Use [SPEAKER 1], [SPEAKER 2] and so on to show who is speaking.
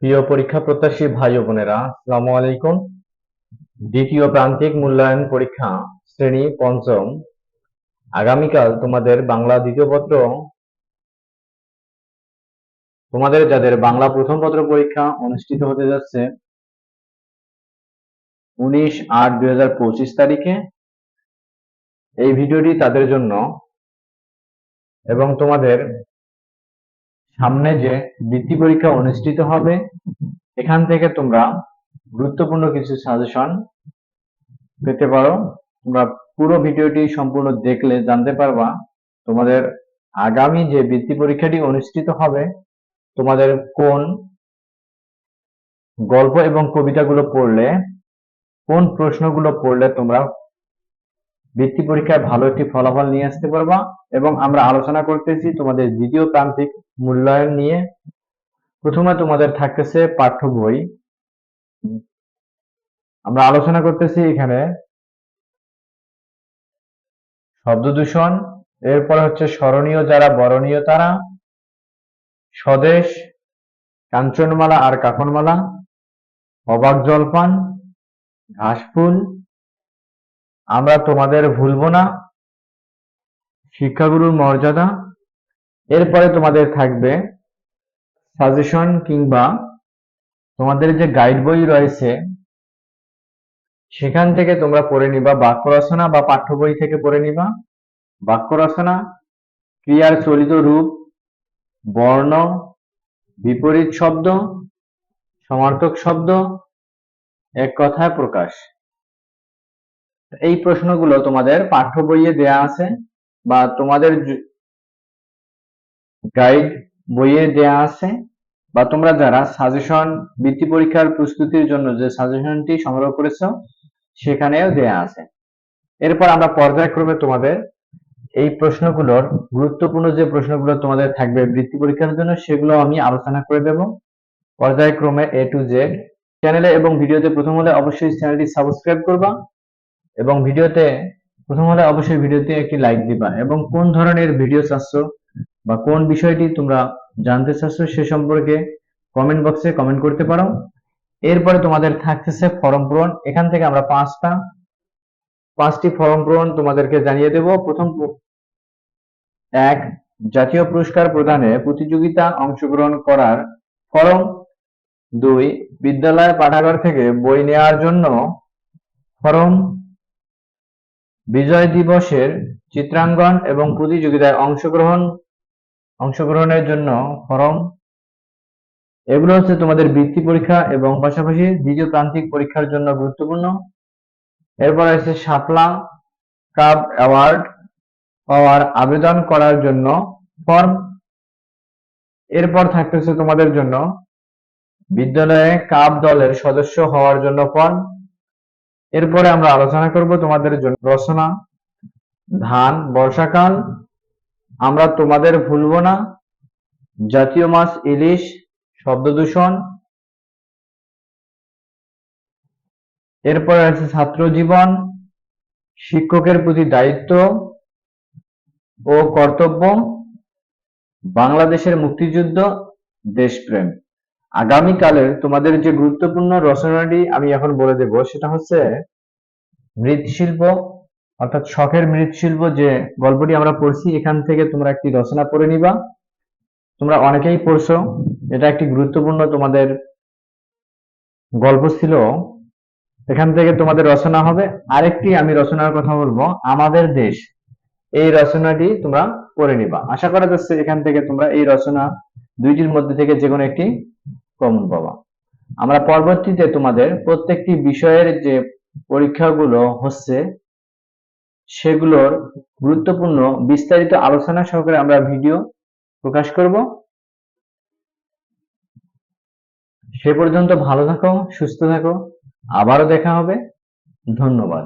[SPEAKER 1] প্রিয় পরীক্ষা প্রত্যাশী ভাই ও বোনেরা, আসসালামু আলাইকুম। দ্বিতীয় প্রান্তিক মূল্যায়ন পরীক্ষা শ্রেণী পঞ্চম। আগামীকাল তোমাদের বাংলা দ্বিতীয় পত্র, তোমাদের যাদের বাংলা প্রথম পত্র পরীক্ষা অনুষ্ঠিত হতে যাচ্ছে 19/8/2025 তারিখে। এই ভিডিওটি তাদের জন্য, এবং তোমাদের সামনে যে বৃত্তি পরীক্ষা অনুষ্ঠিত হবে এখান থেকে তোমরা গুরুত্বপূর্ণ কিছু সাজেশন পেতে পারো। তোমরা পুরো ভিডিওটি সম্পূর্ণ দেখলে জানতে পারবা তোমাদের আগামী যে বৃত্তি পরীক্ষাটি অনুষ্ঠিত হবে তোমাদের কোন গল্প এবং কবিতাগুলো পড়লে, কোন প্রশ্নগুলো পড়লে তোমরা বৃত্তি পরীক্ষায় ভালো একটি ফলাফল নিয়ে আসতে পারবা। এবং আমরা আলোচনা করতেছি তোমাদের দ্বিতীয় প্রান্তিক মূল্যায়ন নিয়ে। প্রথমে তোমাদের থাকতেছে পাঠ্য বই। আমরা আলোচনা করতেছি এখানে শব্দ দূষণ, এরপরে হচ্ছে স্মরণীয় যারা বরণীয় তারা, স্বদেশ, কাঞ্চনমালা আর কাকনমালা, অবাক জলপান, ঘাসফুল, আমরা তোমাদের ভুলবো না, শিক্ষাগুরুর মর্যাদা। এরপরে তোমাদের থাকবে সাজেশন কিংবা তোমাদের যে গাইড বই রয়েছে সেখান থেকে তোমরা পড়ে নিবা বাক্য রচনা, বা পাঠ্য বই থেকে পড়ে নিবা বাক্য রচনা, ক্রিয়ার চলিত রূপ, বর্ণ, বিপরীত শব্দ, সমার্থক শব্দ, এক কথায় প্রকাশ। এই প্রশ্নগুলো তোমাদের পাঠ্য বইয়ে দেয়া আছে বা তোমাদের গাইড বইয়ে দেয়া আছে, বা তোমরা যারা সাজেশন বৃত্তি পরীক্ষার প্রস্তুতির জন্য যে সাজেশনটি সংগ্রহ করেছো সেখানেও দেয়া আছে। এরপর আমরা পর্যায়ক্রমে তোমাদের এই প্রশ্নগুলোর গুরুত্বপূর্ণ যে প্রশ্নগুলো তোমাদের থাকবে বৃত্তি পরীক্ষার জন্য সেগুলো আমি আলোচনা করে দেব পর্যায়ক্রমে A to Z। চ্যানেলে এবং ভিডিওতে প্রথম হলে অবশ্যই চ্যানেলটি সাবস্ক্রাইব করবা, এবং ভিডিওতে প্রথম হলে অবশ্যই ভিডিওতে একটি লাইক দিবা, এবং কোন ধরনের ভিডিও চাচ্ছ বা কোন বিষয়টি তোমরা জানতে চাচ্ছ সে সম্পর্কে কমেন্ট বক্সে কমেন্ট করতে পারো। এরপরে তোমাদের থাকতেছে ফর্ম পূরণ। এখান থেকে আমরা পাঁচটি ফর্ম পূরণ তোমাদেরকে জানিয়ে দেব। প্রথম, 1, জাতীয় পুরস্কার প্রদানে প্রতিযোগিতা অংশগ্রহণ করার ফর্ম। 2, বিদ্যালয় পাঠাগার থেকে বই নেওয়ার জন্য ফর্ম। বিজয় দিবসের চিত্রাঙ্কন এবং প্রতিযোগিতায় অংশগ্রহণের জন্য ফর্ম। এগুলো হচ্ছে তোমাদের বৃত্তি পরীক্ষা এবং পাশাপাশি দ্বিতীয় প্রান্তিক পরীক্ষার জন্য গুরুত্বপূর্ণ। এরপর আছে শাপলা কাপ অ্যাওয়ার্ড পাওয়ার আবেদন করার জন্য ফর্ম। এরপর থাকতেছে তোমাদের জন্য বিদ্যালয়ে কাপ দলের সদস্য হওয়ার জন্য ফর্ম। এরপরে আমরা আলোচনা করব তোমাদের জন্য রচনা, ধান, বর্ষাকাল, আমরা তোমাদের ভুলবো না, জাতীয় মাছ ইলিশ, শব্দ দূষণ। এরপরে আছে ছাত্র জীবন, শিক্ষকের প্রতি দায়িত্ব ও কর্তব্য, বাংলাদেশের মুক্তিযুদ্ধ, দেশপ্রেম। আগামীকালের তোমাদের যে গুরুত্বপূর্ণ রচনাটি আমি এখন বলে দেব সেটা হচ্ছে মৃৎশিল্প, অর্থাৎ শখের মৃৎশিল্প যে গল্পটি আমরা পড়ছি এখান থেকে তোমরা একটি রচনা পড়ে নিবা। তোমরা অনেকেই পড়ছো, এটা একটি গুরুত্বপূর্ণ তোমাদের গল্প ছিল। এখান থেকে তোমাদের রচনা হবে। আরেকটি আমি রচনার কথা বলবো, আমাদের দেশ। এই রচনাটি তোমরা পড়ে নিবা। আশা করা যাচ্ছে এখান থেকে তোমরা এই রচনা দুইটির মধ্যে থেকে যে কোনো একটি কমন পাবা। আমরা পরবর্তীতে তোমাদের প্রত্যেকটি বিষয়ের যে পরীক্ষাগুলো হচ্ছে সেগুলোর গুরুত্বপূর্ণ বিস্তারিত আলোচনা সহকারে আমরা ভিডিও প্রকাশ করব। সে পর্যন্ত ভালো থাকো, সুস্থ থাকো, আবারও দেখা হবে। ধন্যবাদ।